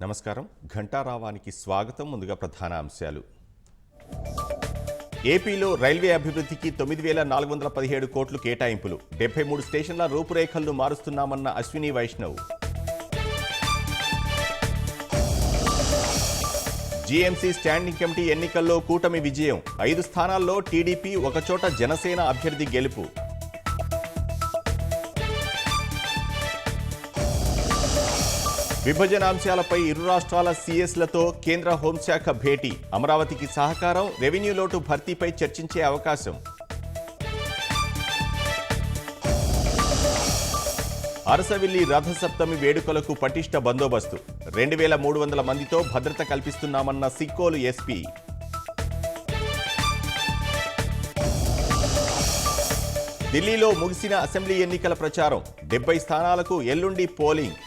నమస్కారం. ఘంటారావానికి స్వాగతం. ముందుగా ప్రధాన అంశాలు. ఏపీలో రైల్వే అభివృద్ధికి 9,417 కోట్లు కేటాయింపులు. 73 స్టేషన్ల రూపురేఖలను మారుస్తున్నామన్న Ashwini Vaishnaw. GMC standing committee ఎన్నికల్లో కూటమి విజయం. 5 స్థానాల్లో టీడీపీ, ఒకచోట జనసేన అభ్యర్థి గెలుపు. విభజన అంశాలపై ఇరు రాష్ట్రాల సీఎస్లతో కేంద్ర హోంశాఖ భేటీ. అమరావతికి సహకారం, రెవెన్యూ లోటు భర్తీపై చర్చించే అవకాశం. అరసవిల్లి రథసప్తమి వేడుకలకు పటిష్ట బందోబస్తు. 2,300 మందితో భద్రత కల్పిస్తున్నామన్న సిక్కోలు ఎస్పీ. ఢిల్లీలో ముగిసిన అసెంబ్లీ ఎన్నికల ప్రచారం. 70 స్థానాలకు ఎల్లుండి పోలింగ్.